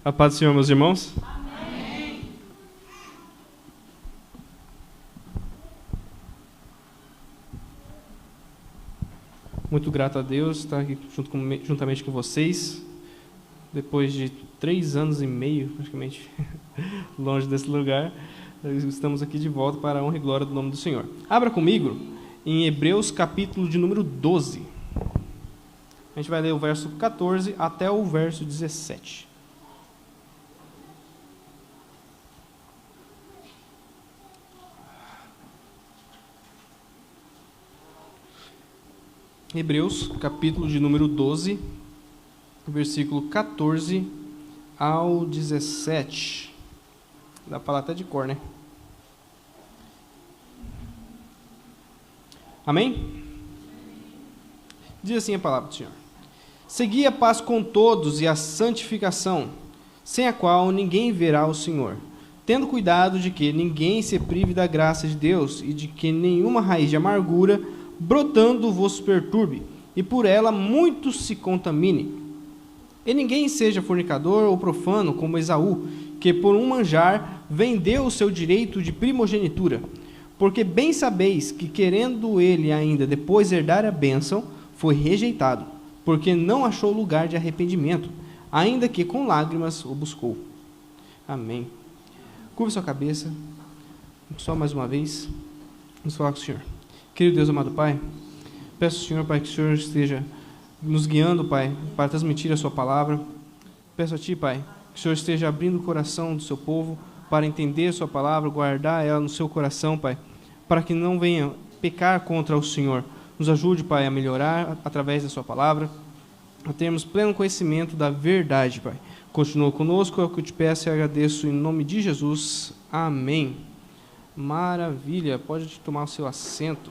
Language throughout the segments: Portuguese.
A paz do Senhor, meus irmãos. Amém. Muito grato a Deus estar aqui juntamente com vocês, depois de 3 anos e meio, praticamente, longe desse lugar. Estamos aqui de volta para a honra e glória do nome do Senhor. Abra comigo em Hebreus, capítulo de número 12. A gente vai ler o verso 14 até o verso 17. Hebreus, capítulo de número 12, versículo 14 ao 17. Dá para falar até de cor, né? Amém? Diz assim a palavra do Senhor: segui a paz com todos e a santificação, sem a qual ninguém verá o Senhor, tendo cuidado de que ninguém se prive da graça de Deus e de que nenhuma raiz de amargura brotando vos perturbe, e por ela muitos se contamine. E ninguém seja fornicador ou profano como Esaú, que por um manjar vendeu o seu direito de primogenitura. Porque bem sabeis que, querendo ele ainda depois herdar a bênção, foi rejeitado, porque não achou lugar de arrependimento, ainda que com lágrimas o buscou. Amém. Curva sua cabeça, só mais uma vez, vamos falar com o Senhor. Querido Deus, amado Pai, peço ao Senhor, Pai, que o Senhor esteja nos guiando, Pai, para transmitir a sua palavra. Peço a Ti, Pai, que o Senhor esteja abrindo o coração do seu povo para entender a sua palavra, guardar ela no seu coração, Pai, para que não venha pecar contra o Senhor. Nos ajude, Pai, a melhorar através da sua palavra, a termos pleno conhecimento da verdade, Pai. Continua conosco, é o que eu te peço e agradeço em nome de Jesus. Amém. Maravilha, pode tomar o seu assento.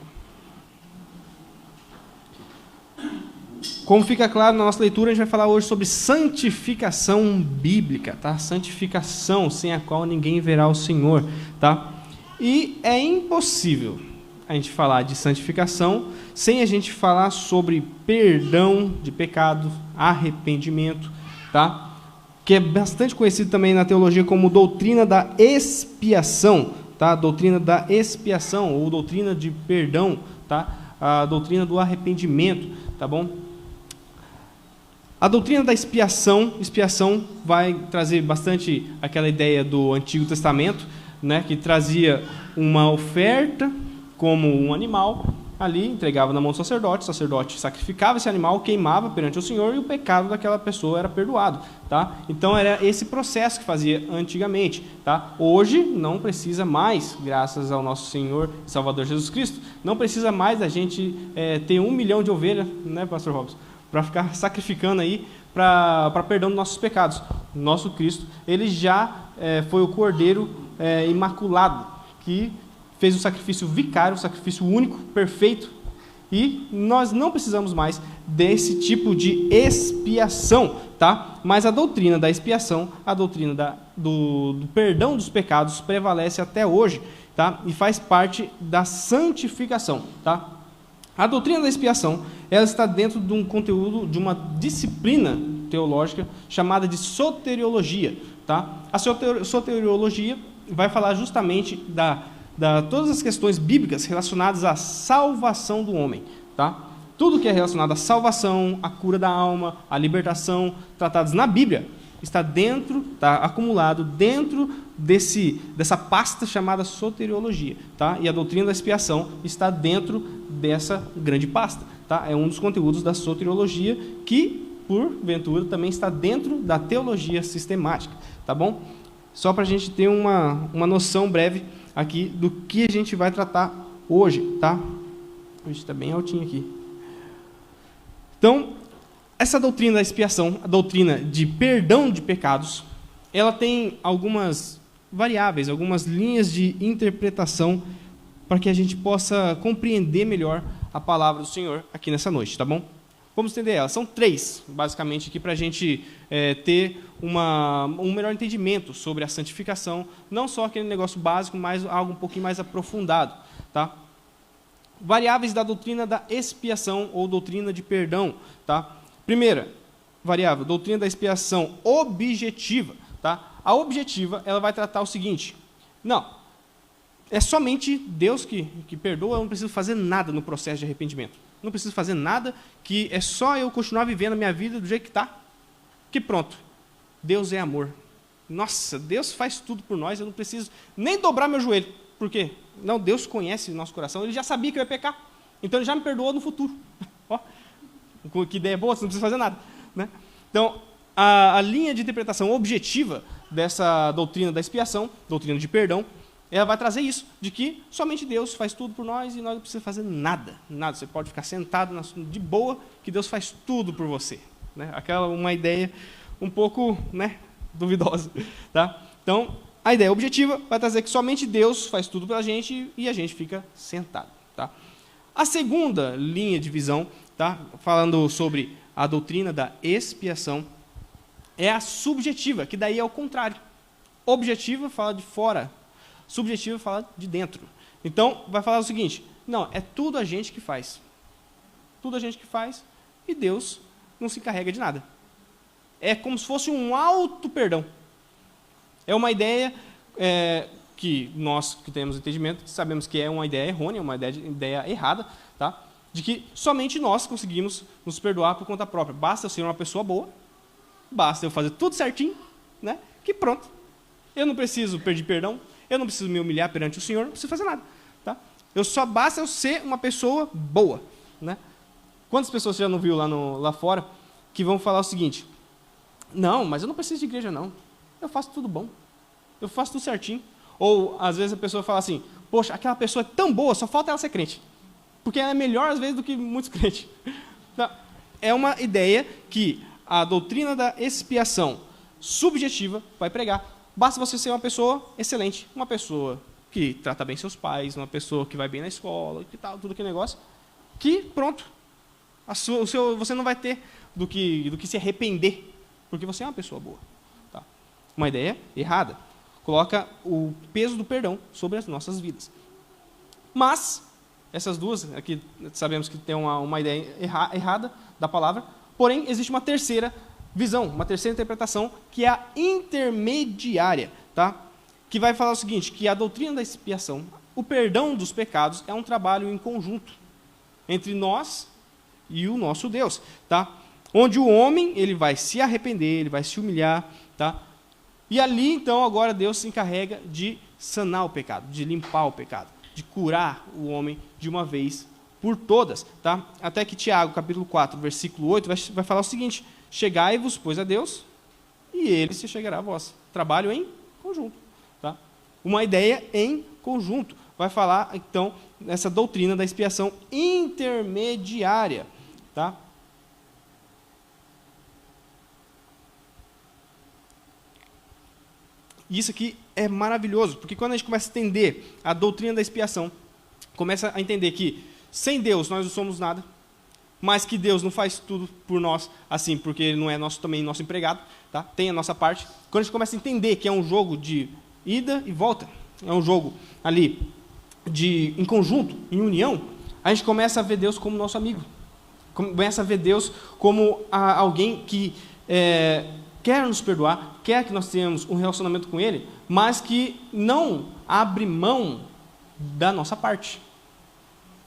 Como fica claro na nossa leitura, a gente vai falar hoje sobre santificação bíblica, tá? Santificação, sem a qual ninguém verá o Senhor, tá? E é impossível a gente falar de santificação sem a gente falar sobre perdão de pecado, arrependimento, tá? Que é bastante conhecido também na teologia como doutrina da expiação, tá? Doutrina da expiação ou doutrina de perdão, tá? A doutrina do arrependimento, tá bom? A doutrina da expiação vai trazer bastante aquela ideia do Antigo Testamento, né, que trazia uma oferta como um animal, ali entregava na mão do sacerdote, o sacerdote sacrificava esse animal, queimava perante o Senhor e o pecado daquela pessoa era perdoado, tá? Então era esse processo que fazia antigamente, tá? Hoje não precisa mais, graças ao nosso Senhor e Salvador Jesus Cristo, não precisa mais da gente ter 1 milhão de ovelhas, né, Pastor Robson, para ficar sacrificando aí para perdão dos nossos pecados. Nosso Cristo, ele já foi o Cordeiro imaculado, que fez o sacrifício vicário, o sacrifício único, perfeito, e nós não precisamos mais desse tipo de expiação, tá? Mas a doutrina da expiação, a doutrina do perdão dos pecados prevalece até hoje, tá? E faz parte da santificação, tá? A doutrina da expiação, ela está dentro de um conteúdo, de uma disciplina teológica chamada de soteriologia, tá? A soteriologia vai falar justamente todas as questões bíblicas relacionadas à salvação do homem, tá? Tudo que é relacionado à salvação, à cura da alma, à libertação, tratados na Bíblia, está dentro, está acumulado dentro dessa pasta chamada soteriologia, tá? E a doutrina da expiação está dentro dessa grande pasta, tá? É um dos conteúdos da soteriologia que, porventura, também está dentro da teologia sistemática, tá bom? Só para a gente ter uma noção breve aqui do que a gente vai tratar hoje, tá? Hoje está bem altinho aqui. Então, essa doutrina da expiação, a doutrina de perdão de pecados, ela tem algumas variáveis, algumas linhas de interpretação para que a gente possa compreender melhor a palavra do Senhor aqui nessa noite, tá bom? Vamos entender elas. São 3, basicamente, aqui para a gente ter um melhor entendimento sobre a santificação, não só aquele negócio básico, mas algo um pouquinho mais aprofundado, tá? Variáveis da doutrina da expiação ou doutrina de perdão, tá? Primeira, variável, doutrina da expiação objetiva, tá? A objetiva, ela vai tratar o seguinte: não, é somente Deus que perdoa, eu não preciso fazer nada no processo de arrependimento. Não preciso fazer nada, que é só eu continuar vivendo a minha vida do jeito que está, que pronto. Deus é amor. Nossa, Deus faz tudo por nós, eu não preciso nem dobrar meu joelho. Por quê? Não, Deus conhece o nosso coração, Ele já sabia que eu ia pecar. Então Ele já me perdoou no futuro. Ó, que ideia boa, você não precisa fazer nada, né? Então, a linha de interpretação objetiva dessa doutrina da expiação, doutrina de perdão, ela vai trazer isso, de que somente Deus faz tudo por nós e nós não precisamos fazer nada. Nada, você pode ficar sentado de boa, que Deus faz tudo por você. Né? Uma ideia um pouco, né, duvidosa. Tá? Então, a ideia objetiva vai trazer que somente Deus faz tudo pela gente e a gente fica sentado. Tá? A segunda linha de visão, tá, falando sobre a doutrina da expiação, é a subjetiva, que daí é o contrário. Objetiva fala de fora, subjetiva fala de dentro. Então, vai falar o seguinte: não, é tudo a gente que faz. Tudo a gente que faz e Deus não se encarrega de nada. É como se fosse um auto-perdão. É uma ideia que nós que temos entendimento, sabemos que é uma ideia errônea, uma ideia errada, tá? De que somente nós conseguimos nos perdoar por conta própria. Basta eu ser uma pessoa boa, basta eu fazer tudo certinho, né? Que pronto. Eu não preciso pedir perdão, eu não preciso me humilhar perante o Senhor, não preciso fazer nada. Tá? Basta eu ser uma pessoa boa. Né? Quantas pessoas você já não viu lá fora que vão falar o seguinte: não, mas eu não preciso de igreja não, eu faço tudo bom, eu faço tudo certinho. Ou às vezes a pessoa fala assim: poxa, aquela pessoa é tão boa, só falta ela ser crente, porque ela é melhor às vezes do que muitos crentes. Então, é uma ideia que a doutrina da expiação subjetiva vai pregar. Basta você ser uma pessoa excelente, uma pessoa que trata bem seus pais, uma pessoa que vai bem na escola, que tal, tudo aquele negócio, que pronto, você não vai ter do que se arrepender, porque você é uma pessoa boa. Tá? Uma ideia errada. Coloca o peso do perdão sobre as nossas vidas. Mas, essas duas, aqui sabemos que tem uma ideia errada da palavra, porém, existe uma terceira visão, uma terceira interpretação, que é a intermediária, tá? Que vai falar o seguinte, que a doutrina da expiação, o perdão dos pecados, é um trabalho em conjunto entre nós e o nosso Deus, tá? Onde o homem ele vai se arrepender, ele vai se humilhar, tá? E ali, então, agora Deus se encarrega de sanar o pecado, de limpar o pecado, de curar o homem de uma vez por todas, tá? Até que Tiago, capítulo 4, versículo 8, vai falar o seguinte: chegai-vos, pois, a Deus, e Ele se chegará a vós. Trabalho em conjunto. Tá? Uma ideia em conjunto. Vai falar, então, nessa doutrina da expiação intermediária. Tá? Isso aqui é maravilhoso, porque quando a gente começa a entender a doutrina da expiação, começa a entender que sem Deus nós não somos nada, mas que Deus não faz tudo por nós, assim, porque Ele não é também nosso empregado, tá? Tem a nossa parte. Quando a gente começa a entender que é um jogo de ida e volta, é um jogo ali em conjunto, em união, a gente começa a ver Deus como nosso amigo. Começa a ver Deus como alguém que quer nos perdoar, quer que nós tenhamos um relacionamento com Ele, mas que não abre mão da nossa parte.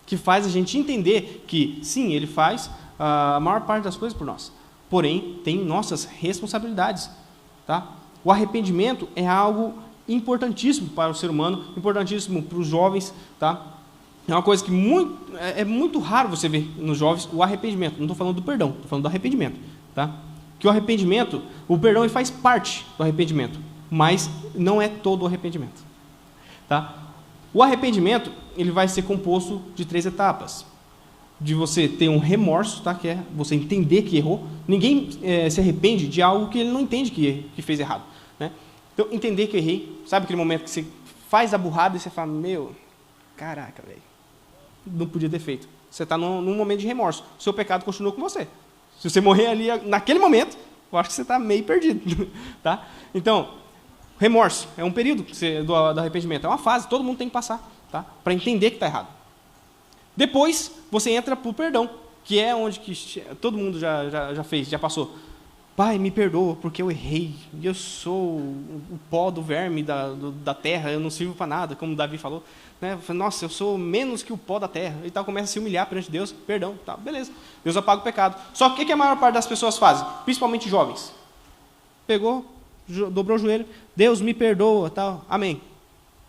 Que faz a gente entender que, sim, Ele faz a maior parte das coisas por nós, porém, tem nossas responsabilidades. Tá? O arrependimento é algo importantíssimo para o ser humano, importantíssimo para os jovens. Tá? É uma coisa que é muito raro você ver nos jovens o arrependimento. Não estou falando do perdão, estou falando do arrependimento. Tá? Que o arrependimento, o perdão ele faz parte do arrependimento, mas não é todo o arrependimento. Tá? O arrependimento ele vai ser composto de 3 etapas. De você ter um remorso, tá? Que é você entender que errou. Ninguém se arrepende de algo que ele não entende que fez errado. Né? Então, entender que eu errei. Sabe aquele momento que você faz a burrada e você fala, meu, caraca, velho, não podia ter feito. Você está num momento de remorso. O seu pecado continua com você. Se você morrer ali naquele momento, eu acho que você está meio perdido. Tá? Então, remorso é um período do arrependimento. É uma fase, todo mundo tem que passar, tá? Para entender que está errado. Depois, você entra para o perdão, que é onde que todo mundo já fez, já passou. Pai, me perdoa porque eu errei, eu sou o pó do verme da terra, eu não sirvo para nada, como Davi falou. Né? Nossa, eu sou menos que o pó da terra. E tal, começa a se humilhar perante Deus, perdão, tá, beleza. Deus apaga o pecado. Só que o que a maior parte das pessoas fazem? Principalmente jovens. Pegou, dobrou o joelho, Deus me perdoa, tal, amém.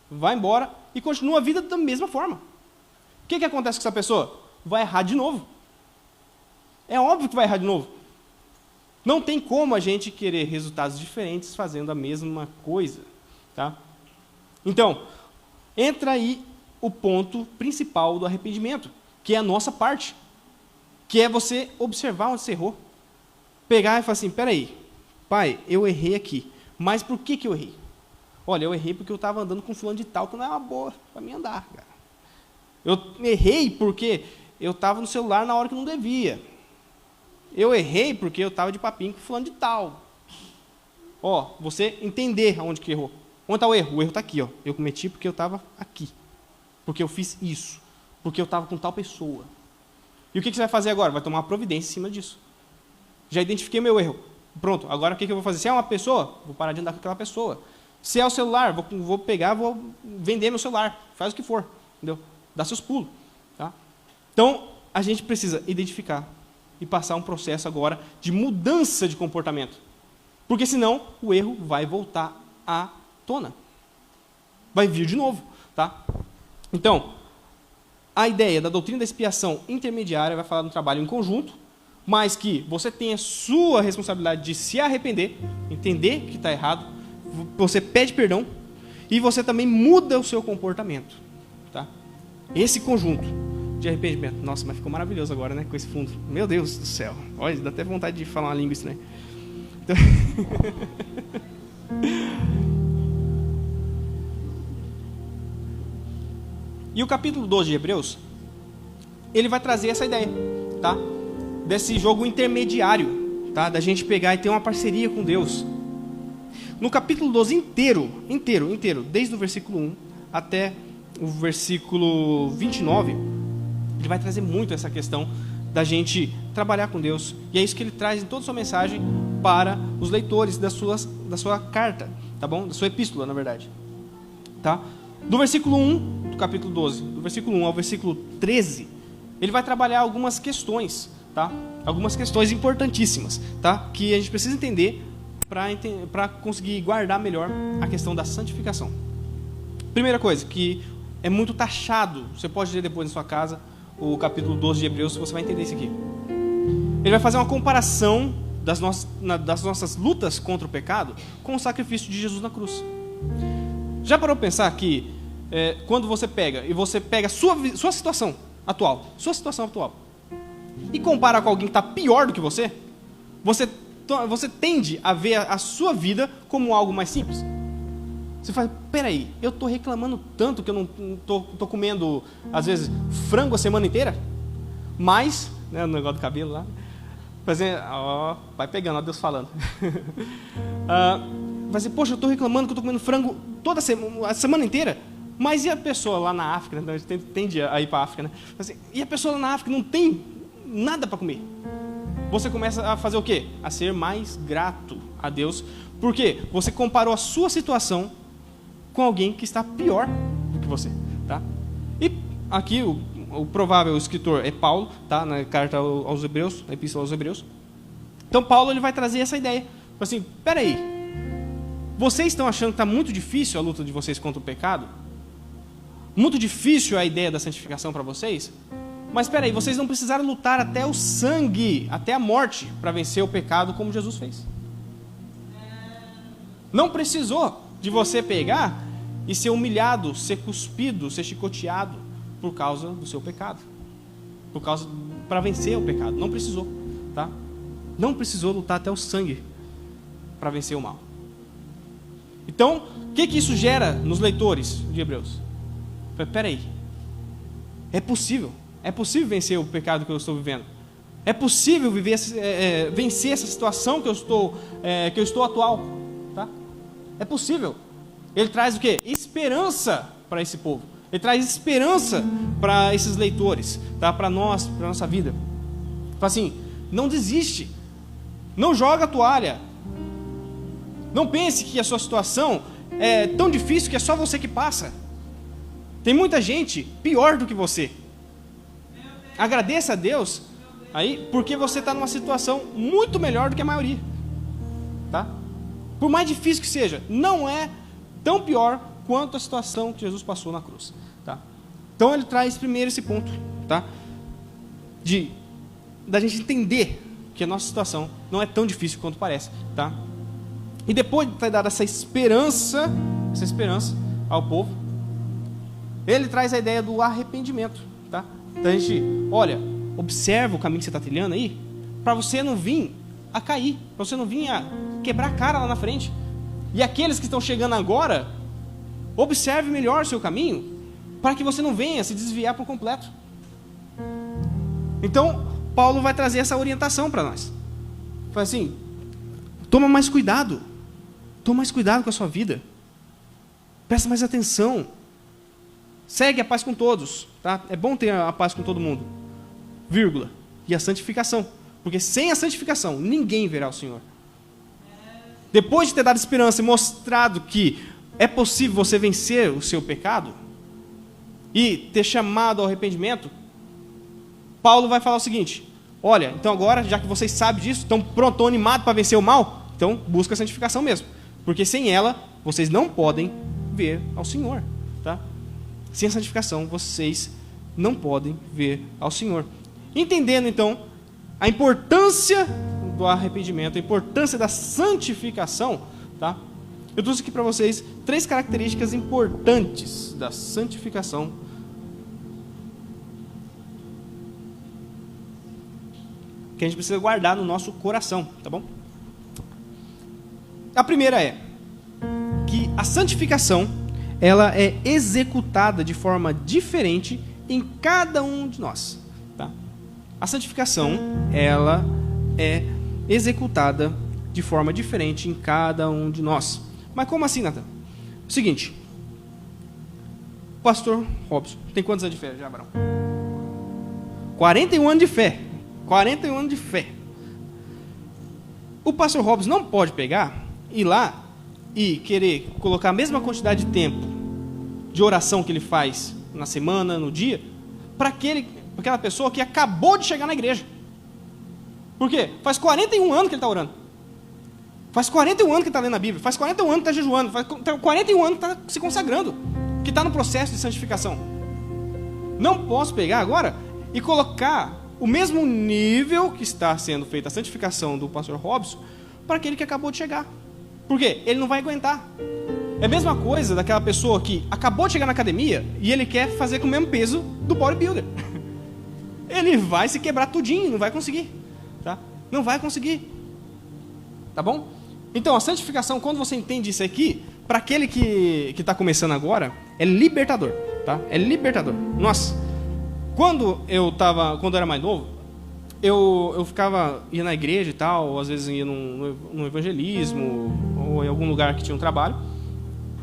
Vai embora e continua a vida da mesma forma. O que acontece com essa pessoa? Vai errar de novo. É óbvio que vai errar de novo. Não tem como a gente querer resultados diferentes fazendo a mesma coisa. Tá? Então, entra aí o ponto principal do arrependimento, que é a nossa parte, que é você observar onde você errou. Pegar e falar assim, peraí, pai, eu errei aqui, mas por que eu errei? Olha, eu errei porque eu estava andando com fulano de tal, que não é uma boa para mim andar. Cara. Eu errei porque eu estava no celular na hora que não devia. Eu errei porque eu estava de papinho com fulano de tal. Ó, você entender aonde que errou. Onde está o erro? O erro está aqui. Ó. Eu cometi porque eu estava aqui. Porque eu fiz isso. Porque eu estava com tal pessoa. E o que você vai fazer agora? Vai tomar uma providência em cima disso. Já identifiquei meu erro. Pronto, agora o que eu vou fazer? Se é uma pessoa, vou parar de andar com aquela pessoa. Se é o celular, vou pegar, vou vender meu celular. Faz o que for. Entendeu? Dá seus pulos. Tá? Então, a gente precisa identificar e passar um processo agora de mudança de comportamento. Porque senão o erro vai voltar à tona. Vai vir de novo. Tá? Então, a ideia da doutrina da expiação intermediária vai falar de um trabalho em conjunto, mas que você tem a sua responsabilidade de se arrepender, entender que está errado, você pede perdão e você também muda o seu comportamento. Tá? Esse conjunto de arrependimento. Nossa, mas ficou maravilhoso agora, né? Com esse fundo. Meu Deus do céu. Olha, dá até vontade de falar uma língua estranha. Então... E o capítulo 12 de Hebreus, ele vai trazer essa ideia, tá? Desse jogo intermediário, tá? Da gente pegar e ter uma parceria com Deus. No capítulo 12 inteiro, desde o versículo 1 até o versículo 29, ele vai trazer muito essa questão da gente trabalhar com Deus. E é isso que ele traz em toda a sua mensagem para os leitores da sua carta, tá bom? Da sua epístola, na verdade. Tá? Do versículo 1 do capítulo 12, do versículo 1 ao versículo 13, ele vai trabalhar algumas questões, tá? Algumas questões importantíssimas, tá? Que a gente precisa entender para conseguir guardar melhor a questão da santificação. Primeira coisa, que é muito taxado, você pode ler depois na sua casa, o capítulo 12 de Hebreus, você vai entender isso aqui. Ele vai fazer uma comparação das nossas lutas contra o pecado com o sacrifício de Jesus na cruz. Já parou para pensar que quando você pega a sua situação atual, e compara com alguém que está pior do que você tende a ver a sua vida como algo mais simples. Você fala, peraí, eu estou reclamando tanto que eu não estou comendo, às vezes, frango a semana inteira, mas, né, o negócio do cabelo lá, vai pegando, ó, Deus falando. Vai dizer, poxa, eu estou reclamando que eu estou comendo frango toda a semana inteira, mas e a pessoa lá na África, né? A gente tende a ir para a África, né? Assim, e a pessoa lá na África não tem nada para comer. Você começa a fazer o quê? A ser mais grato a Deus, porque você comparou a sua situação com alguém que está pior do que você, tá? E aqui o provável escritor é Paulo, tá? Na carta aos Hebreus, na epístola aos Hebreus. Então Paulo ele vai trazer essa ideia, assim, peraí, vocês estão achando que está muito difícil a luta de vocês contra o pecado? Muito difícil a ideia da santificação para vocês? Mas peraí, vocês não precisaram lutar até o sangue, até a morte, para vencer o pecado como Jesus fez. Não precisou de você pegar e ser humilhado, ser cuspido, ser chicoteado por causa do seu pecado. Para vencer o pecado. Não precisou, tá? Não precisou lutar até o sangue para vencer o mal. Então, o que isso gera nos leitores de Hebreus? Peraí, é possível vencer o pecado que eu estou vivendo. É possível vencer essa situação que eu estou atual, tá? É possível. Ele traz o quê? Esperança para esse povo. Ele traz esperança para esses leitores, tá? Para nós, para a nossa vida. Fala assim, não desiste. Não joga a toalha. Não pense que a sua situação é tão difícil que é só você que passa. Tem muita gente pior do que você. Agradeça a Deus aí, porque você está numa situação muito melhor do que a maioria. Tá? Por mais difícil que seja, não é tão pior quanto a situação que Jesus passou na cruz. Tá? Então ele traz primeiro esse ponto, tá? Da gente entender que a nossa situação não é tão difícil quanto parece. Tá? E depois de ter dado essa esperança ao povo, ele traz a ideia do arrependimento. Tá? Então a gente, olha, observa o caminho que você está trilhando aí, para você não vir a cair, para você não vir a quebrar a cara lá na frente. E aqueles que estão chegando agora, observe melhor o seu caminho, para que você não venha se desviar por completo. Então, Paulo vai trazer essa orientação para nós. Fala assim, toma mais cuidado com a sua vida, presta mais atenção, segue a paz com todos, tá? É bom ter a paz com todo mundo, vírgula, e a santificação, porque sem a santificação, ninguém verá o Senhor. Depois de ter dado esperança e mostrado que é possível você vencer o seu pecado, e ter chamado ao arrependimento, Paulo vai falar o seguinte, olha, então agora, já que vocês sabem disso, estão pronto, animados para vencer o mal, então busca a santificação mesmo, porque sem ela, vocês não podem ver ao Senhor, tá? Sem a santificação, vocês não podem ver ao Senhor. Entendendo, então, a importância do arrependimento, a importância da santificação, tá? Eu trouxe aqui para vocês 3 características importantes da santificação, que a gente precisa guardar no nosso coração, tá bom? A primeira é que a santificação, ela é executada de forma diferente em cada um de nós. Tá? A santificação, ela é executada de forma diferente em cada um de nós. Mas como assim, Nathan? Seguinte, o pastor Robson, tem quantos anos de fé já, Barão? 41 anos de fé. 41 anos de fé. O pastor Robson não pode pegar, ir lá e querer colocar a mesma quantidade de tempo de oração que ele faz na semana, no dia, para aquela pessoa que acabou de chegar na igreja. Por quê? Faz 41 anos que ele está orando. Faz 41 anos que ele está lendo a Bíblia. Faz 41 anos que está jejuando. Faz 41 anos que está se consagrando. Que está no processo de santificação. Não posso pegar agora e colocar o mesmo nível que está sendo feita a santificação do pastor Robson para aquele que acabou de chegar. Por quê? Ele não vai aguentar. É a mesma coisa daquela pessoa que acabou de chegar na academia e ele quer fazer com o mesmo peso do bodybuilder. Ele vai se quebrar tudinho, não vai conseguir. Tá? Não vai conseguir. Tá bom? Então, a santificação, quando você entende isso aqui, para aquele que está começando agora, é libertador. Tá? É libertador. Nossa, quando eu era mais novo, eu ia na igreja e tal, às vezes ia no evangelismo, ou em algum lugar que tinha um trabalho,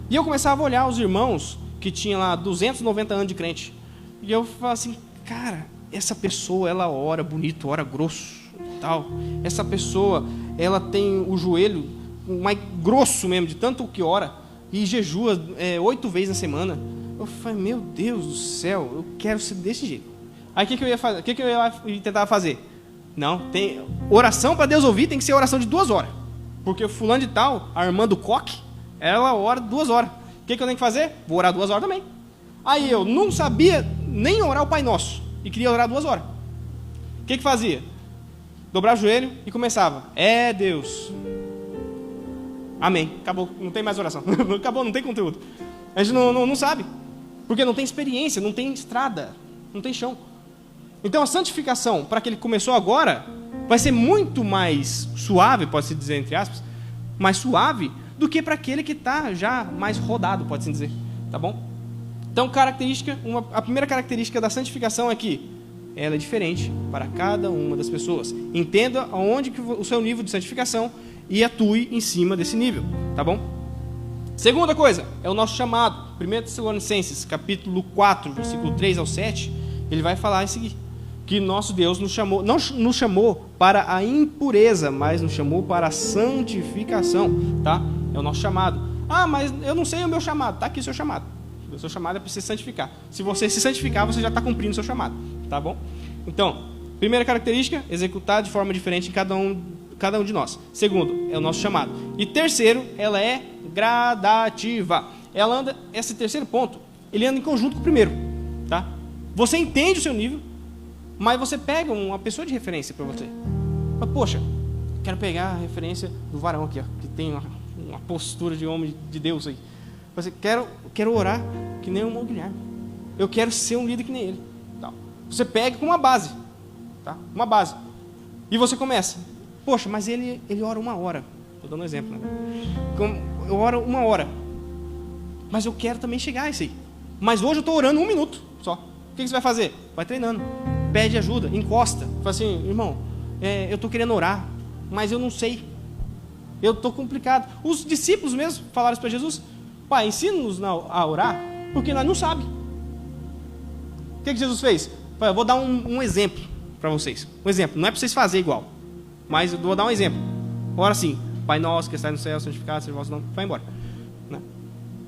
e eu começava a olhar os irmãos que tinham lá 290 anos de crente, e eu falava assim, cara, essa pessoa, ela ora bonito, ora grosso, tal, essa pessoa, ela tem o joelho mais grosso mesmo, de tanto que ora, e jejua 8 vezes na semana. Eu falei, meu Deus do céu, eu quero ser desse jeito. Aí o que eu ia fazer? O que eu ia tentar fazer? Não, tem oração para Deus ouvir, tem que ser oração de 2 horas. Porque o fulano de tal, a irmã do coque, ela ora 2 horas. O que eu tenho que fazer? Vou orar 2 horas também. Aí eu não sabia nem orar o Pai Nosso e queria orar 2 horas. O que fazia? Dobrar o joelho e começava. É Deus. Amém. Acabou, não tem mais oração. Acabou, não tem conteúdo. A gente não sabe. Porque não tem experiência, não tem estrada, não tem chão. Então a santificação, para aquele que começou agora, vai ser muito mais suave, pode-se dizer entre aspas, mais suave do que para aquele que está já mais rodado, pode-se dizer. Tá bom? Então a primeira característica da santificação é que ela é diferente para cada uma das pessoas. Entenda aonde que o seu nível de santificação e atue em cima desse nível. Tá bom? Segunda coisa, é o nosso chamado. 1 Tessalonicenses, capítulo 4, versículo 3 ao 7, ele vai falar em seguinte. que nosso Deus nos chamou, não nos chamou para a impureza, mas nos chamou para a santificação, tá? É o nosso chamado. Ah, mas eu não sei o meu chamado. Está aqui o seu chamado. O seu chamado é para se santificar. Se você se santificar, você já está cumprindo o seu chamado, tá bom? Então, primeira característica, executar de forma diferente em cada um de nós. Segundo, é o nosso chamado. E terceiro, ela é gradativa. Esse terceiro ponto, ele anda em conjunto com o primeiro, tá? Você entende o seu nível, mas você pega uma pessoa de referência para você. Mas, poxa, quero pegar a referência do varão aqui, ó, que tem uma postura de homem de Deus aí. Você quero orar que nem o irmão Guilherme. Eu quero ser um líder que nem ele. Tá? Você pega com uma base, tá? Uma base. E você começa. Poxa, mas ele ora 1 hora. Estou dando um exemplo, né? Eu oro 1 hora. Mas eu quero também chegar a isso aí. Mas hoje eu estou orando 1 minuto só. O que você vai fazer? Vai treinando. Pede ajuda, encosta. Fala assim, irmão, eu estou querendo orar, mas eu não sei. Eu estou complicado. Os discípulos mesmo falaram isso para Jesus. Pai, ensina-nos a orar, porque nós não sabemos. O que Jesus fez? Eu vou dar um exemplo para vocês. Um exemplo, não é para vocês fazerem igual, mas eu vou dar um exemplo. Ora assim, Pai nosso que está no céu, santificado seja o vosso nome, vai embora. Né?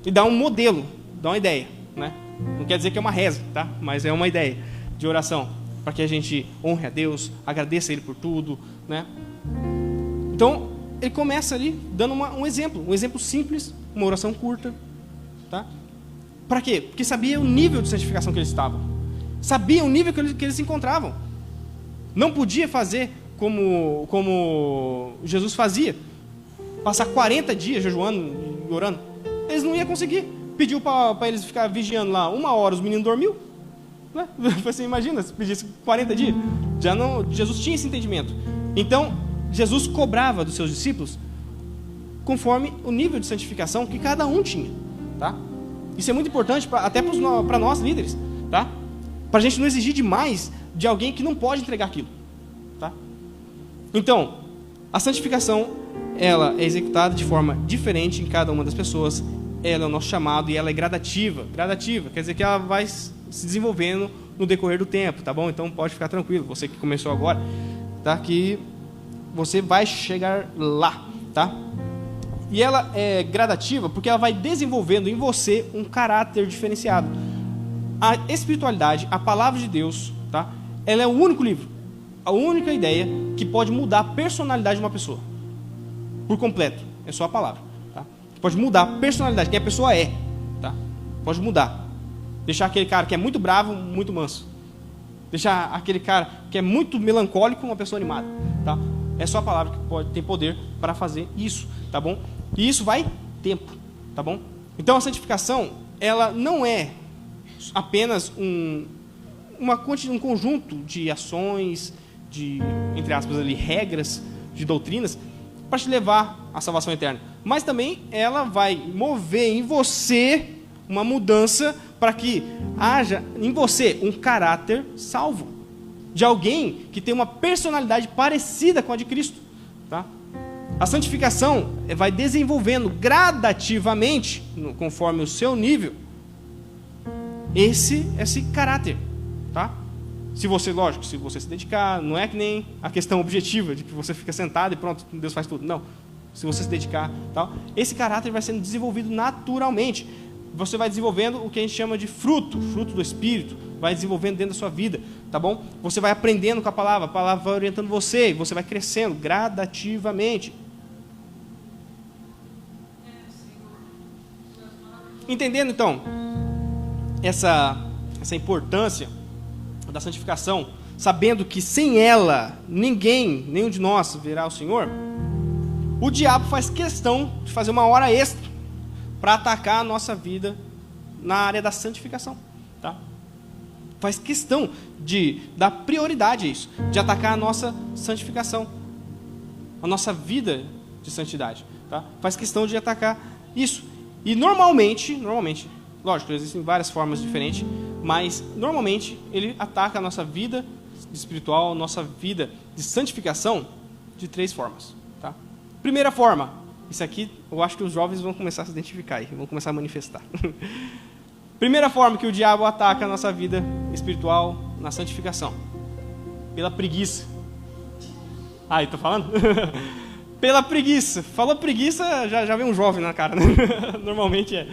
E dá um modelo, dá uma ideia. Né? Não quer dizer que é uma reza, tá? Mas é uma ideia de oração, para que a gente honre a Deus, agradeça a Ele por tudo. Né? Então, ele começa ali dando um exemplo simples, uma oração curta. Tá? Para quê? Porque sabia o nível de santificação que eles estavam. Sabia o nível que eles se encontravam. Não podia fazer como Jesus fazia. Passar 40 dias jejuando e orando. Eles não iam conseguir. Pediu para eles ficar vigiando lá 1 hora, os meninos dormiu. Né? Você imagina, se pedisse 40 dias. Jesus tinha esse entendimento. Então, Jesus cobrava dos seus discípulos conforme o nível de santificação que cada um tinha. Tá? Isso é muito importante até para nós líderes. Tá? Para a gente não exigir demais de alguém que não pode entregar aquilo. Tá? Então, a santificação ela é executada de forma diferente em cada uma das pessoas. Ela é o nosso chamado e ela é gradativa. Gradativa quer dizer que ela vai se desenvolvendo no decorrer do tempo. Tá bom? Então pode ficar tranquilo. Você que começou agora, tá? Que você vai chegar lá. Tá? E ela é gradativa porque ela vai desenvolvendo em você um caráter diferenciado. A espiritualidade, a palavra de Deus, tá? Ela é o único livro, a única ideia que pode mudar a personalidade de uma pessoa. Por completo. É só a palavra. Tá? Pode mudar a personalidade, quem a pessoa é. Tá? Pode mudar. Deixar aquele cara que é muito bravo, muito manso. Deixar aquele cara que é muito melancólico, uma pessoa animada. Tá? É só a palavra que tem poder para fazer isso. Tá bom? E isso vai tempo. Tá bom? Então a santificação, ela não é apenas um conjunto de ações, de, entre aspas, ali, regras, de doutrinas, para te levar à salvação eterna. Mas também ela vai mover em você uma mudança para que haja em você um caráter salvo. De alguém que tem uma personalidade parecida com a de Cristo. Tá? A santificação vai desenvolvendo gradativamente, conforme o seu nível, esse caráter. Tá? Se você se dedicar, não é que nem a questão objetiva de que você fica sentado e pronto, Deus faz tudo. Não. Se você se dedicar, tal, esse caráter vai sendo desenvolvido naturalmente. Você vai desenvolvendo o que a gente chama de fruto do Espírito, vai desenvolvendo dentro da sua vida, tá bom? Você vai aprendendo com a palavra vai orientando você, e você vai crescendo gradativamente. Entendendo, então, essa importância da santificação, sabendo que sem ela, nenhum de nós verá o Senhor, o diabo faz questão de fazer 1 hora extra para atacar a nossa vida na área da santificação. Tá? Faz questão de dar prioridade a isso, de atacar a nossa santificação, a nossa vida de santidade. Tá? Faz questão de atacar isso. E normalmente, lógico, existem várias formas diferentes, mas normalmente ele ataca a nossa vida espiritual, a nossa vida de santificação de 3 formas. Tá? Primeira forma, isso aqui eu acho que os jovens vão começar a se identificar e vão começar a manifestar. Primeira forma que o diabo ataca a nossa vida espiritual na santificação pela preguiça. Aí, tô falando? Pela preguiça. Falou preguiça, já vem um jovem na cara, né? Normalmente é.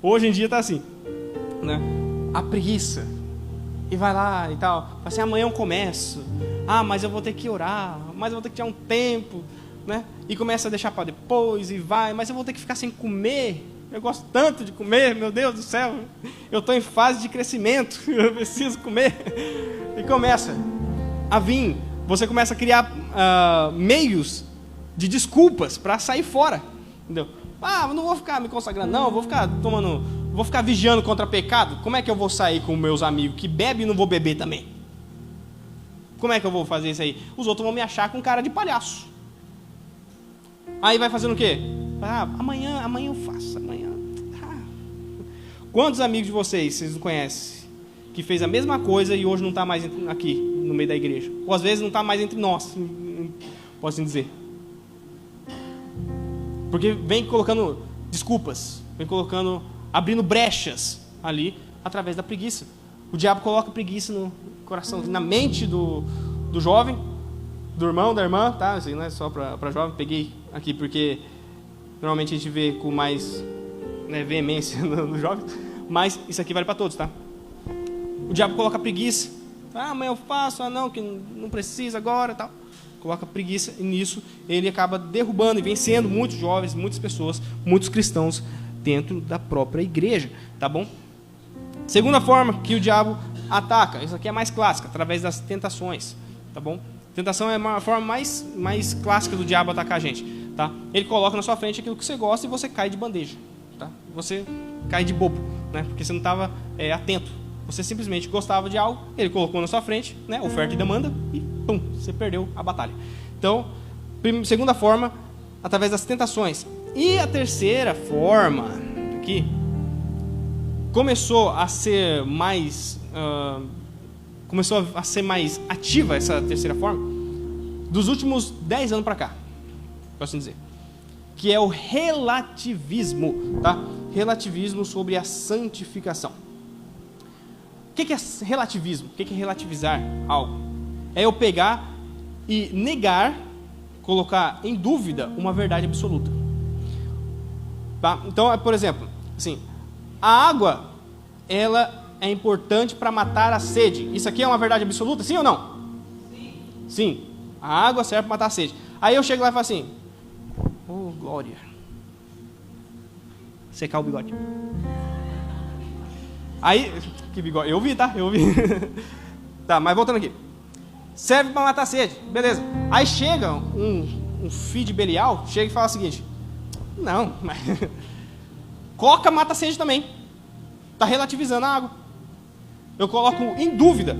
Hoje em dia tá assim, né? A preguiça. E vai lá e tal. Fala assim, amanhã eu começo. Ah, mas eu vou ter que orar. Mas eu vou ter que tirar um tempo, né? E começa a deixar para depois e vai. Mas eu vou ter que ficar sem comer. Eu gosto tanto de comer, meu Deus do céu. Eu estou em fase de crescimento. Eu preciso comer. E começa a vir. Você começa a criar meios de desculpas para sair fora, entendeu? Ah, não vou ficar me consagrando, não, vou ficar vigiando contra pecado. Como é que eu vou sair com meus amigos que bebem e não vou beber também? Como é que eu vou fazer isso aí? Os outros vão me achar com cara de palhaço. Aí vai fazendo o quê? Ah, amanhã eu faço, amanhã. Ah. Quantos amigos de vocês não conhecem que fez a mesma coisa e hoje não está mais aqui no meio da igreja? Ou às vezes não está mais entre nós, posso dizer. Porque vem colocando desculpas, abrindo brechas ali, através da preguiça. O diabo coloca preguiça no coração, na mente do jovem, do irmão, da irmã, tá? Isso aí não é só para jovem, peguei aqui porque normalmente a gente vê com mais, né, veemência no jovem, mas isso aqui vale para todos, tá? O diabo coloca preguiça. Ah, amanhã eu faço, não, que não precisa agora, tal. Coloca preguiça e nisso ele acaba derrubando e vencendo muitos jovens, muitas pessoas, muitos cristãos dentro da própria igreja, tá bom? Segunda forma que o diabo ataca, isso aqui é mais clássica, através das tentações, tá bom? Tentação é uma forma mais clássica do diabo atacar a gente, tá? Ele coloca na sua frente aquilo que você gosta e você cai de bandeja, tá? Você cai de bobo, né? Porque você não estava atento. Você simplesmente gostava de algo, ele colocou na sua frente, né? Oferta e demanda, e pum, você perdeu a batalha. Então, segunda forma, através das tentações. E a terceira forma, aqui, começou a ser mais ativa essa terceira forma, dos últimos 10 anos para cá, posso dizer, que é o relativismo, tá? Relativismo sobre a santificação. O que é relativismo? O que é relativizar algo? É eu pegar e negar, colocar em dúvida uma verdade absoluta. Tá? Então, por exemplo, assim, a água, ela é importante para matar a sede. Isso aqui é uma verdade absoluta, sim ou não? Sim. Sim, a água serve para matar a sede. Aí eu chego lá e falo assim, oh, glória. Secar o bigode. Aí, que bigode, eu vi, tá? Eu vi. Tá, mas voltando aqui. Serve para matar a sede, beleza. Aí chega um filho de Belial, chega e fala o seguinte, não, mas coca mata a sede também. Está relativizando a água. Eu coloco em dúvida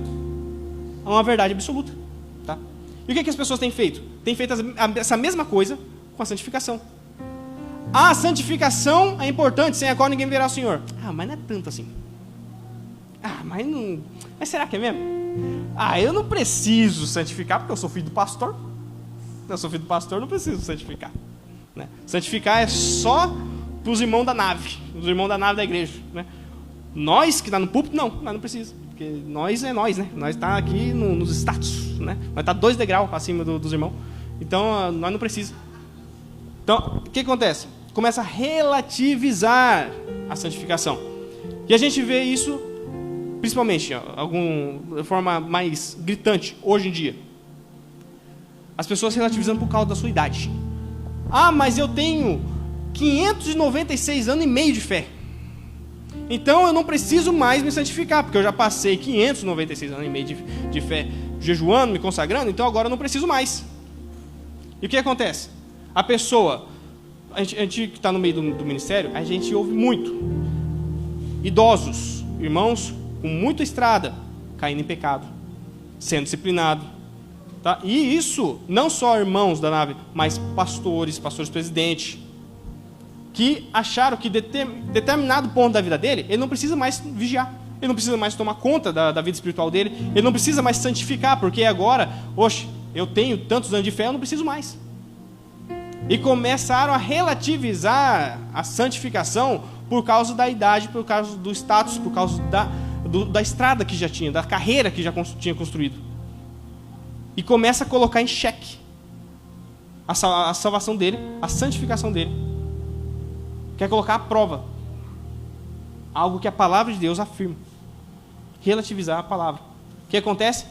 uma verdade absoluta, tá? E o que as pessoas têm feito? Têm feito essa mesma coisa com a santificação. A santificação é importante, sem a qual ninguém verá o Senhor. Ah, mas não é tanto assim. Ah, mas não... Mas será que é mesmo? Ah, eu não preciso santificar porque eu sou filho do pastor. Eu sou filho do pastor, não preciso santificar, né? Santificar é só para os irmãos da nave, os irmãos da nave da igreja, né? Nós que está no púlpito, não precisa. Porque nós é nós, né? Nós está aqui nos status, né? Nós está 2 degraus acima dos irmãos. Então, nós não precisa. Então, o que acontece? Começa a relativizar a santificação. E a gente vê isso, principalmente, de forma mais gritante, hoje em dia. As pessoas relativizando por causa da sua idade. Ah, mas eu tenho 596 anos e meio de fé. Então eu não preciso mais me santificar, porque eu já passei 596 anos e meio de fé jejuando, me consagrando, então agora eu não preciso mais. E o que acontece? A pessoa, a gente que está no meio do ministério, a gente ouve muito. Idosos, irmãos com muita estrada, caindo em pecado, sendo disciplinado. Tá? E isso, não só irmãos da nave, mas pastores presidentes, que acharam que determinado ponto da vida dele, ele não precisa mais vigiar, ele não precisa mais tomar conta da vida espiritual dele, ele não precisa mais santificar, porque agora, eu tenho tantos anos de fé, eu não preciso mais. E começaram a relativizar a santificação por causa da idade, por causa do status, por causa da estrada que já tinha, da carreira que já tinha construído. e começa a colocar em xeque a salvação dele, a santificação dele. Quer colocar à prova algo que a palavra de Deus afirma. Relativizar a palavra. O que acontece?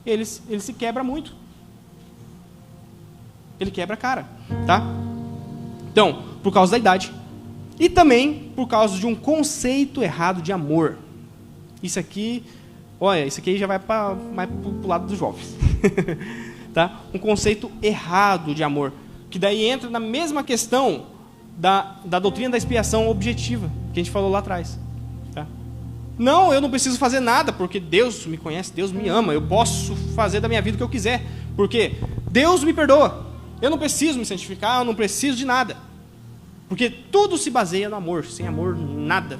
Ele se quebra muito. Ele quebra a cara, tá? Então, por causa da idade. E também por causa de um conceito errado de amor. Isso aqui, olha, isso aqui já vai mais para o lado dos jovens. Tá? Um conceito errado de amor. Que daí entra na mesma questão da doutrina da expiação objetiva, que a gente falou lá atrás. Tá? Não, eu não preciso fazer nada, porque Deus me conhece, Deus me ama, eu posso fazer da minha vida o que eu quiser, porque Deus me perdoa. Eu não preciso me santificar, eu não preciso de nada. Porque tudo se baseia no amor. Sem amor, nada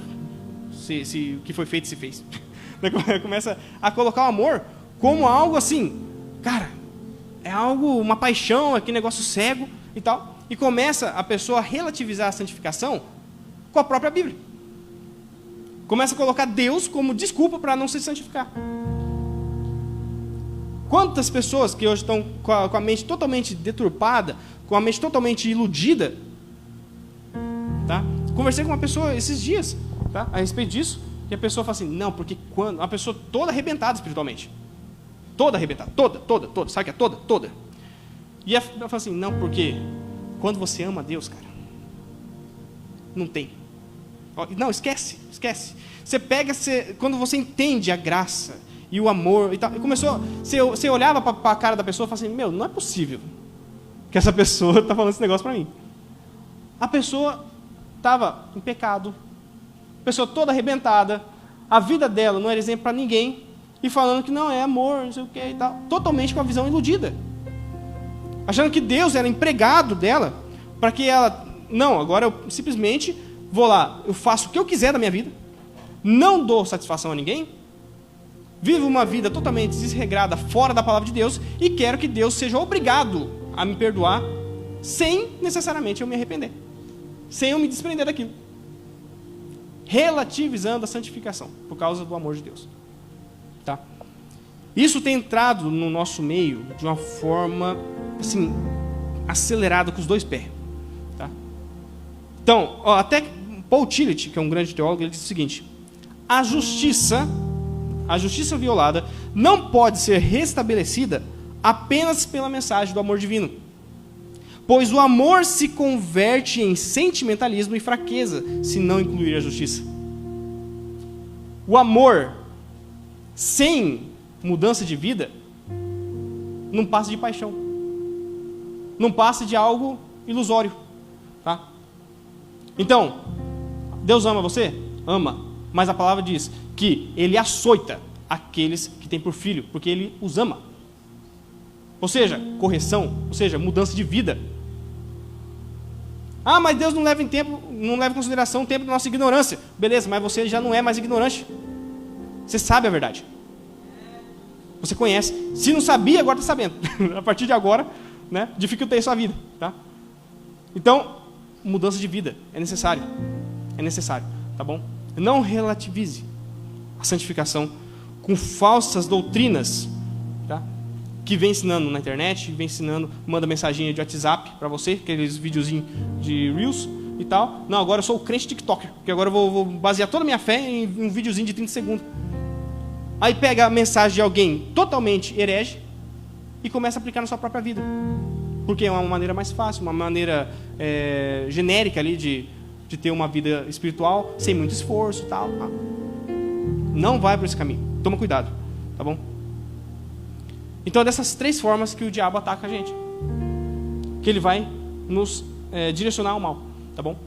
o que foi feito se fez. Começa a colocar o amor como algo assim, cara, é algo, uma paixão, aquele negócio cego e tal. E começa a pessoa a relativizar a santificação com a própria Bíblia. Começa a colocar Deus como desculpa para não se santificar. Quantas pessoas que hoje estão com a mente totalmente deturpada, com a mente totalmente iludida, tá? Conversei com uma pessoa esses dias, tá? A respeito disso, e a pessoa fala assim, não, porque quando... Uma pessoa toda arrebentada espiritualmente. Toda arrebentada, toda, sabe que é toda. E ela fala assim, não, porque quando você ama Deus, cara, não tem. Não, esquece. Você pega, quando você entende a graça e o amor e tal, e começou, você olhava para a cara da pessoa e falava assim, meu, não é possível que essa pessoa está falando esse negócio para mim. A pessoa estava em pecado, a pessoa toda arrebentada, a vida dela não era exemplo para ninguém, e falando que não é amor, não sei o que e tal, totalmente com a visão iludida, achando que Deus era empregado dela, para que ela, não, agora eu simplesmente vou lá, eu faço o que eu quiser da minha vida, não dou satisfação a ninguém, vivo uma vida totalmente desregrada, fora da palavra de Deus, e quero que Deus seja obrigado a me perdoar, sem necessariamente eu me arrepender, sem eu me desprender daquilo. Relativizando a santificação, por causa do amor de Deus. Tá? Isso tem entrado no nosso meio de uma forma, assim, acelerada com os dois pés. Tá? Então, até Paul Tillich, que é um grande teólogo, ele diz o seguinte, a justiça violada não pode ser restabelecida apenas pela mensagem do amor divino, pois o amor se converte em sentimentalismo e fraqueza se não incluir a justiça. O amor sem mudança de vida não passa de paixão, não passa de algo ilusório, tá? Então, Deus ama você? Ama, mas a palavra diz que Ele açoita aqueles que têm por filho, porque Ele os ama. Ou seja, correção, ou seja, mudança de vida. Ah, mas Deus não leva em consideração o tempo da nossa ignorância. Beleza, mas você já não é mais ignorante. Você sabe a verdade. Você conhece. Se não sabia, agora está sabendo. A partir de agora, né, dificultei a sua vida. Tá? Então, mudança de vida é necessário. É necessário, tá bom? Não relativize a santificação com falsas doutrinas, tá? Que vem ensinando na internet, vem ensinando, manda mensaginha de WhatsApp para você, aqueles videozinhos de Reels e tal. Não, agora eu sou o crente TikToker, porque agora eu vou basear toda a minha fé em um videozinho de 30 segundos. Aí pega a mensagem de alguém totalmente herege e começa a aplicar na sua própria vida. Porque é uma maneira mais fácil, uma maneira genérica ali de ter uma vida espiritual, sem muito esforço e tal. Não vai por esse caminho. Toma cuidado, tá bom? Então é dessas três formas que o diabo ataca a gente. Que ele vai nos direcionar ao mal, tá bom?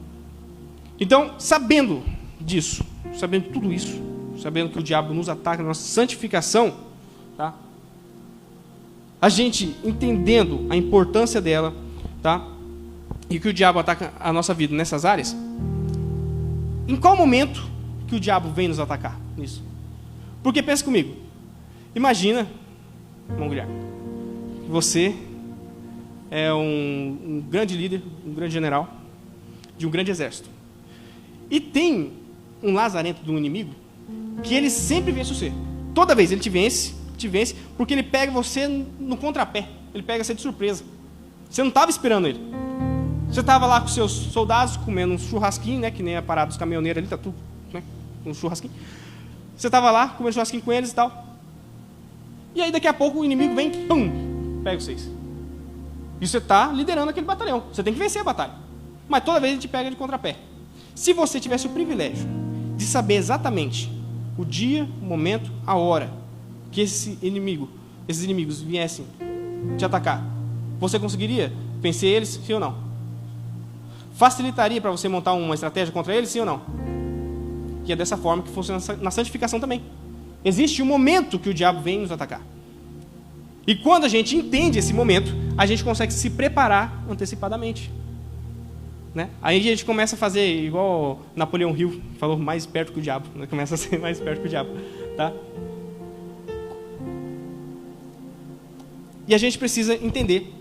Então, sabendo disso, sabendo tudo isso, sabendo que o diabo nos ataca na nossa santificação, tá? A gente entendendo a importância dela, tá? E que o diabo ataca a nossa vida nessas áreas, em qual momento que o diabo vem nos atacar nisso? Porque pensa comigo, imagina, irmão Guilherme, que você é um grande líder, um grande general de um grande exército, e tem um lazarento de um inimigo que ele sempre vence você. Toda vez ele te vence, te vence, porque ele pega você no contrapé. Ele pega você de surpresa. Você não estava esperando ele. Você estava lá com seus soldados, comendo um churrasquinho, né? Que nem a parada dos caminhoneiros ali, tá tudo, né? Um churrasquinho. Você estava lá, comendo churrasquinho com eles e tal. E aí daqui a pouco o inimigo vem, pum, pega vocês. E você está liderando aquele batalhão. Você tem que vencer a batalha. Mas toda vez ele te pega de contrapé. Se você tivesse o privilégio de saber exatamente o dia, o momento, a hora que esses inimigos viessem te atacar, você conseguiria vencer eles, sim ou não? Facilitaria para você montar uma estratégia contra eles, sim ou não? E é dessa forma que funciona na santificação também. Existe um momento que o diabo vem nos atacar. E quando a gente entende esse momento, a gente consegue se preparar antecipadamente. Né? Aí a gente começa a fazer igual Napoleão Hill falou, mais esperto que o diabo. Né? Começa a ser mais esperto que o diabo. Tá? E a gente precisa entender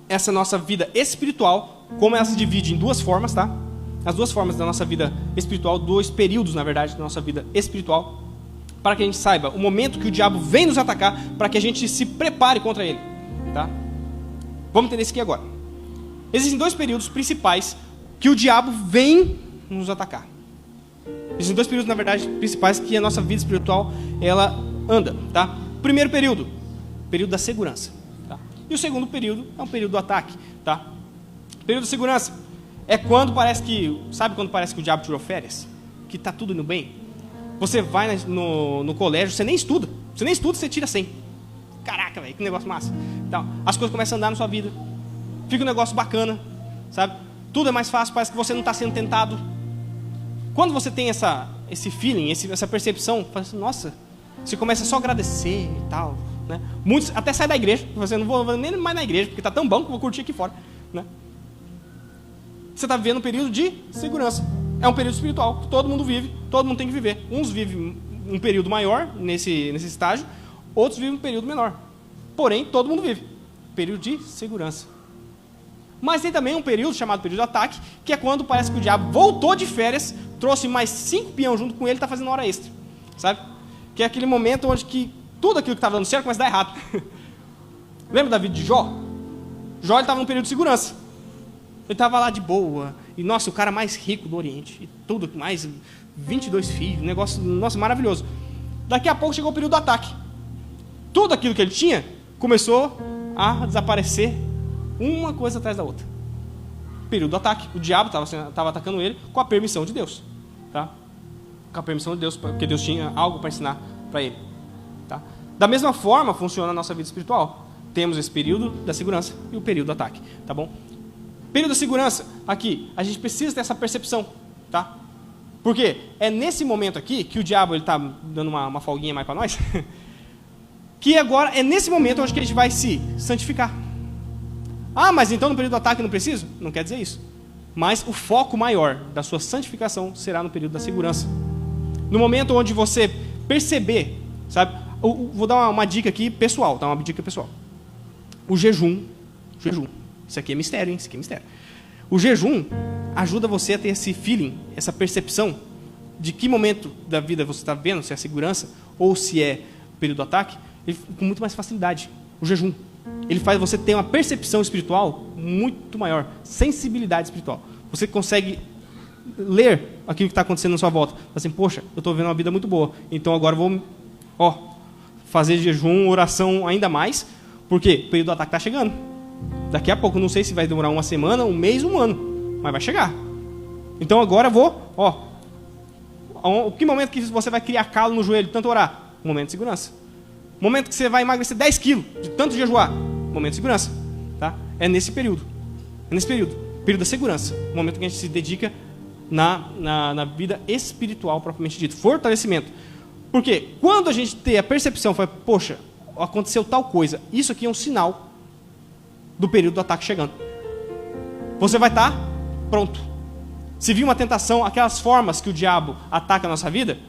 essa nossa vida espiritual, como ela se divide em duas formas, tá? As duas formas da nossa vida espiritual, dois períodos, na verdade, da nossa vida espiritual, para que a gente saiba o momento que o diabo vem nos atacar, para que a gente se prepare contra ele. Tá? Vamos entender isso aqui agora. Existem dois períodos principais que o diabo vem nos atacar. Existem dois períodos, na verdade, principais que a nossa vida espiritual ela anda. Tá? Primeiro período da segurança. Tá? E o segundo período é um período do ataque. Tá? O período da segurança é quando parece que... Sabe quando parece que o diabo tirou férias? Que está tudo indo bem? Você vai no colégio, você nem estuda. Você tira 100. Caraca, velho, que negócio massa. Então, as coisas começam a andar na sua vida. Fica um negócio bacana, sabe? Tudo é mais fácil, parece que você não está sendo tentado. Quando você tem esse feeling, essa percepção, fala assim, nossa, você começa só a agradecer e tal. Né? Muitos até saem da igreja. Você não vou nem mais na igreja, porque está tão bom que eu vou curtir aqui fora. Né? Você está vivendo um período de segurança. É um período espiritual que todo mundo vive, todo mundo tem que viver. Uns vivem um período maior nesse estágio, outros vivem um período menor. Porém, todo mundo vive. Período de segurança. Mas tem também um período chamado período de ataque, que é quando parece que o diabo voltou de férias, trouxe mais 5 peões junto com ele e está fazendo hora extra. Sabe? Que é aquele momento onde que tudo aquilo que estava dando certo começa a dar errado. Lembra da vida de Jó? Jó estava num período de segurança. Ele estava lá de boa. E, nossa, o cara mais rico do Oriente. E tudo, mais 22 filhos. Negócio, nossa, maravilhoso. Daqui a pouco chegou o período do ataque. Tudo aquilo que ele tinha começou a desaparecer, uma coisa atrás da outra. Período do ataque. O diabo estava atacando ele com a permissão de Deus. Tá? Com a permissão de Deus, porque Deus tinha algo para ensinar para ele. Tá? Da mesma forma funciona a nossa vida espiritual. Temos esse período da segurança e o período do ataque. Tá bom? Período da segurança, aqui, a gente precisa ter essa percepção. Tá? Porque é nesse momento aqui que o diabo está dando uma folguinha mais para nós. Que agora é nesse momento onde que a gente vai se santificar. Ah, mas então no período do ataque não preciso? Não quer dizer isso. Mas o foco maior da sua santificação será no período da segurança. No momento onde você perceber, sabe? Vou dar uma dica aqui pessoal, tá? Uma dica pessoal. O jejum. Isso aqui é mistério, hein? Isso aqui é mistério. O jejum ajuda você a ter esse feeling, essa percepção de que momento da vida você está vendo, se é a segurança ou se é o período do ataque, com muito mais facilidade. O jejum. Ele faz você ter uma percepção espiritual muito maior, sensibilidade espiritual. Você consegue ler aquilo que está acontecendo na sua volta. Assim, poxa, eu estou vendo uma vida muito boa, então agora eu vou fazer jejum, oração ainda mais, porque o período do ataque está chegando. Daqui a pouco, não sei se vai demorar uma semana, um mês, um ano, mas vai chegar. Então agora eu vou, que momento que você vai criar calo no joelho de tanto orar? Momento de segurança. Momento que você vai emagrecer 10 quilos de tanto jejuar, momento de segurança. Tá? É nesse período. Período da segurança. O momento que a gente se dedica na vida espiritual propriamente dito. Fortalecimento. Porque quando a gente tem a percepção, fala, poxa, aconteceu tal coisa, isso aqui é um sinal do período do ataque chegando. Você vai estar pronto. Se vir uma tentação, aquelas formas que o diabo ataca a nossa vida,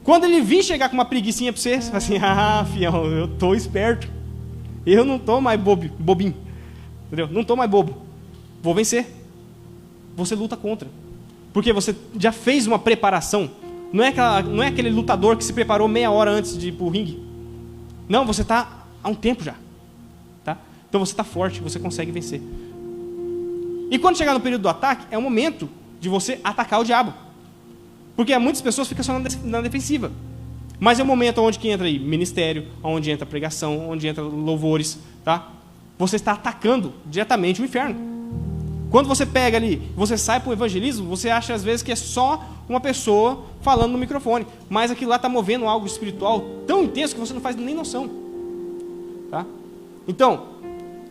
quando ele vir chegar com uma preguicinha para você, você fala assim, fião, eu estou esperto. Eu não estou mais bobinho. Entendeu? Não estou mais bobo. Vou vencer. Você luta contra. Porque você já fez uma preparação. Não é aquele lutador que se preparou meia hora antes de ir para o ringue. Não, você está há um tempo já. Tá? Então você está forte, você consegue vencer. E quando chegar no período do ataque, é o momento de você atacar o diabo. Porque muitas pessoas ficam só na defensiva. Mas é o momento onde que entra aí ministério, onde entra pregação, onde entra louvores. Tá? Você está atacando diretamente o inferno. Quando você pega ali, você sai para o evangelismo, você acha às vezes que é só uma pessoa falando no microfone. Mas aquilo lá está movendo algo espiritual tão intenso que você não faz nem noção. Tá? Então,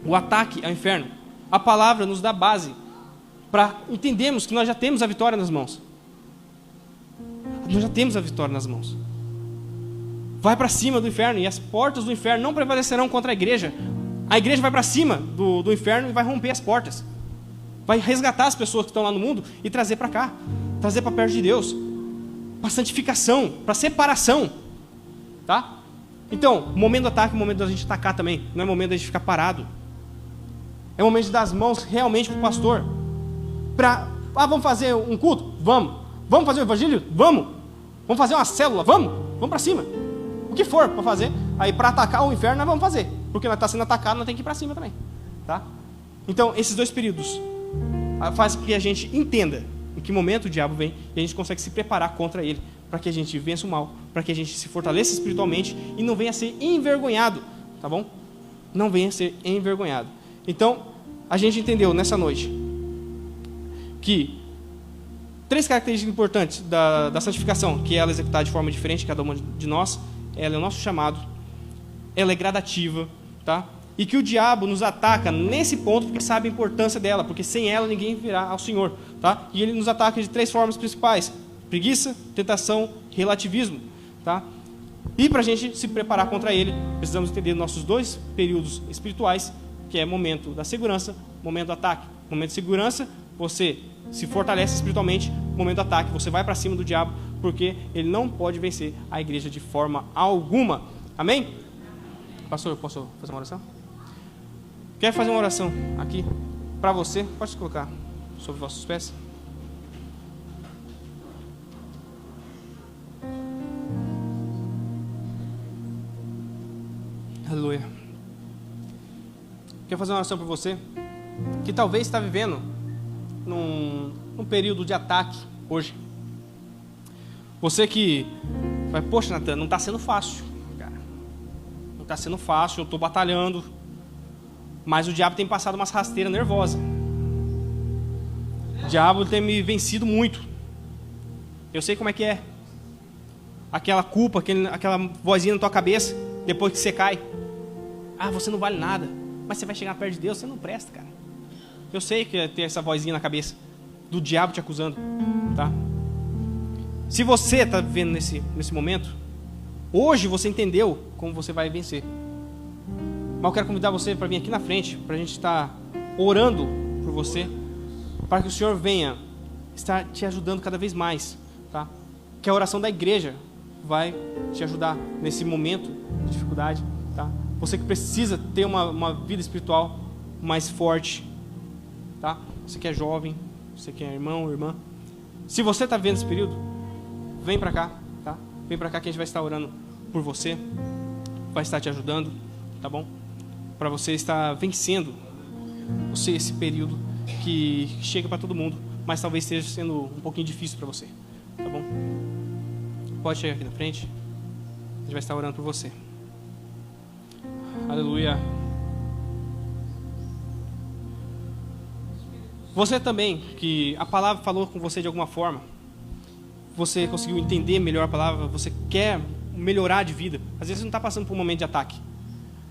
o ataque ao inferno. A palavra nos dá base para entendermos que nós já temos a vitória nas mãos. Nós já temos a vitória nas mãos. Vai para cima do inferno e as portas do inferno não prevalecerão contra a igreja. A igreja vai para cima do inferno e vai romper as portas. Vai resgatar as pessoas que estão lá no mundo e trazer para cá. Trazer para perto de Deus. Para santificação, para separação. Tá? Então, o momento do ataque é o momento da gente atacar também. Não é o momento da gente ficar parado. É o momento de dar as mãos realmente para o pastor. Vamos fazer um culto? Vamos. Vamos fazer um evangelho? Vamos. Vamos fazer uma célula? Vamos. Vamos para cima. O que for para fazer. Aí para atacar o inferno nós vamos fazer. Porque nós estamos sendo atacados, nós temos que ir para cima também. Tá? Então, esses dois períodos fazem com que a gente entenda em que momento o diabo vem e a gente consegue se preparar contra ele. Para que a gente vença o mal. Para que a gente se fortaleça espiritualmente e não venha a ser envergonhado. Tá bom? Não venha a ser envergonhado. Então, a gente entendeu nessa noite que 3 características importantes da santificação, que ela é executada de forma diferente em cada uma de nós, ela é o nosso chamado, ela é gradativa, tá? E que o diabo nos ataca nesse ponto porque sabe a importância dela, porque sem ela ninguém virá ao Senhor, tá? E ele nos ataca de 3 formas principais: preguiça, tentação, relativismo, tá? E para a gente se preparar contra ele, precisamos entender nossos 2 períodos espirituais, que é momento da segurança, momento do ataque. Momento de segurança, você se fortalece espiritualmente. Momento do ataque, você vai para cima do diabo, porque ele não pode vencer a igreja de forma alguma. Amém? Pastor, eu posso fazer uma oração? Quer fazer uma oração aqui para você? Pode se colocar sobre vossos pés. Aleluia. Quero fazer uma oração por você que talvez está vivendo num período de ataque hoje. Você que vai, poxa, Natan, não está sendo fácil, cara. Não está sendo fácil, eu estou batalhando, mas o diabo tem passado umas rasteiras nervosas. O diabo tem me vencido muito. Eu sei como é que é. Aquela culpa, aquela vozinha na tua cabeça, depois que você cai. Ah, você não vale nada. Mas você vai chegar perto de Deus, você não presta, cara. Eu sei que tem essa vozinha na cabeça do diabo te acusando, tá? Se você está vivendo nesse momento, hoje você entendeu como você vai vencer. Mas eu quero convidar você para vir aqui na frente, para a gente estar orando por você, para que o Senhor venha estar te ajudando cada vez mais, tá? Que a oração da igreja vai te ajudar nesse momento de dificuldade, tá? Você que precisa ter uma vida espiritual mais forte, tá? Você que é jovem, você que é irmão ou irmã. Se você está vendo esse período, vem para cá, tá? Vem para cá que a gente vai estar orando por você, vai estar te ajudando, tá bom? Para você estar vencendo esse período que chega para todo mundo, mas talvez esteja sendo um pouquinho difícil para você, tá bom? Pode chegar aqui na frente, a gente vai estar orando por você. Aleluia. Você também, que a palavra falou com você de alguma forma, você conseguiu entender melhor a palavra, você quer melhorar de vida. Às vezes você não está passando por um momento de ataque,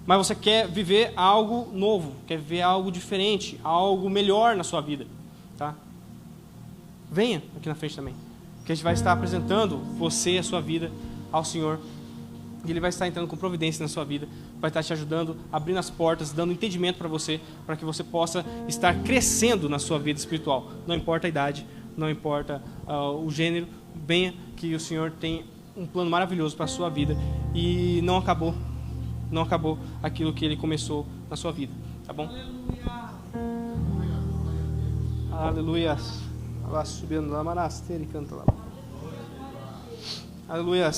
mas você quer viver algo novo, quer viver algo diferente, algo melhor na sua vida, tá? Venha aqui na frente também, que a gente vai estar apresentando você e a sua vida ao Senhor. E Ele vai estar entrando com providência na sua vida, vai estar te ajudando, abrindo as portas, dando entendimento para você, para que você possa estar crescendo na sua vida espiritual. Não importa a idade, não importa o gênero, venha que o Senhor tem um plano maravilhoso para a sua vida e não acabou aquilo que Ele começou na sua vida, tá bom? Aleluia. Lá subindo lá, manasteira e canta lá. Aleluia.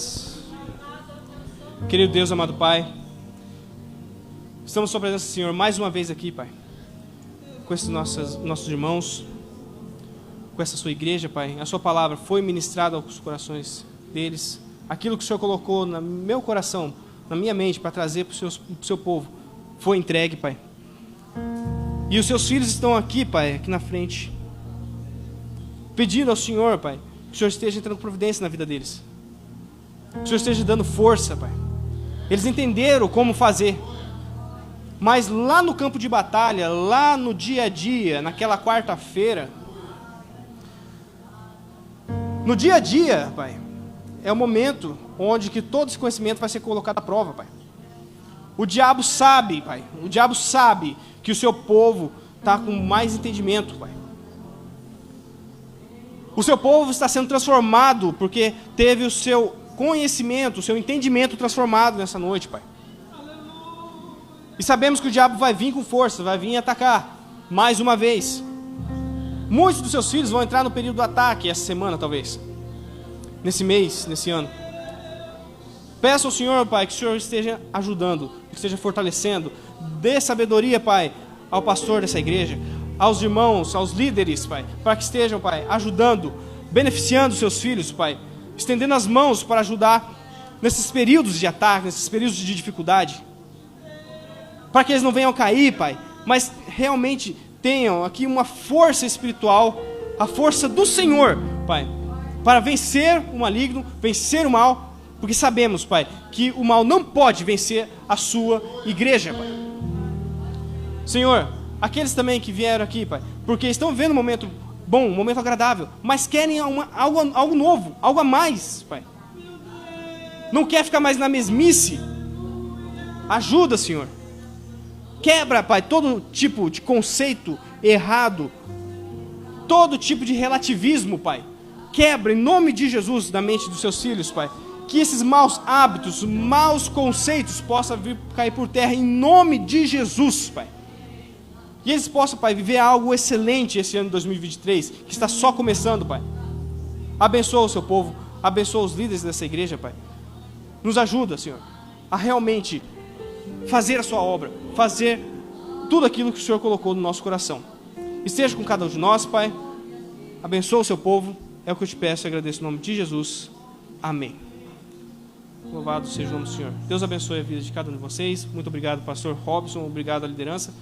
Querido Deus, amado Pai, Estamos em sua presença, Senhor, mais uma vez aqui, Pai, com esses nossos irmãos, com essa sua igreja, Pai. A sua palavra foi ministrada aos corações deles. Aquilo que o Senhor colocou no meu coração, na minha mente, para trazer para o seu povo, foi entregue, Pai. E os seus filhos estão aqui, Pai, aqui na frente, pedindo ao Senhor, Pai, que o Senhor esteja entrando providência na vida deles. Que o Senhor esteja dando força, Pai. Eles entenderam como fazer. Mas lá no campo de batalha, lá no dia a dia, naquela quarta-feira, no dia a dia, Pai, é o momento onde que todo esse conhecimento vai ser colocado à prova, Pai. O diabo sabe, Pai, o diabo sabe que o seu povo está com mais entendimento, Pai. O seu povo está sendo transformado porque teve o seu conhecimento, o seu entendimento transformado nessa noite, Pai. E sabemos que o diabo vai vir com força, vai vir atacar mais uma vez. Muitos dos seus filhos vão entrar no período do ataque essa semana, talvez. Nesse mês, nesse ano. Peço ao Senhor, Pai, que o Senhor esteja ajudando, que esteja fortalecendo. Dê sabedoria, Pai, ao pastor dessa igreja, aos irmãos, aos líderes, Pai, para que estejam, Pai, ajudando, beneficiando os seus filhos, Pai, estendendo as mãos para ajudar nesses períodos de ataque, nesses períodos de dificuldade. Para que eles não venham cair, Pai, mas realmente tenham aqui uma força espiritual, a força do Senhor, Pai, para vencer o maligno, vencer o mal, porque sabemos, Pai, que o mal não pode vencer a sua igreja, Pai. Senhor, aqueles também que vieram aqui, Pai, porque estão vivendo um momento bom, um momento agradável, mas querem algo novo, algo a mais, Pai. Não quer ficar mais na mesmice. Ajuda, Senhor. Quebra, Pai, todo tipo de conceito errado, todo tipo de relativismo, Pai. Quebra em nome de Jesus da mente dos seus filhos, Pai. Que esses maus hábitos, maus conceitos possam vir cair por terra em nome de Jesus, Pai. E eles possam, Pai, viver algo excelente esse ano de 2023, que está só começando, Pai. Abençoa o seu povo, abençoa os líderes dessa igreja, Pai. Nos ajuda, Senhor, a realmente fazer a sua obra, fazer tudo aquilo que o Senhor colocou no nosso coração. Esteja com cada um de nós, Pai. Abençoa o seu povo. É o que eu te peço e agradeço em nome de Jesus. Amém. Louvado seja o nome do Senhor. Deus abençoe a vida de cada um de vocês. Muito obrigado, pastor Robson. Obrigado à liderança.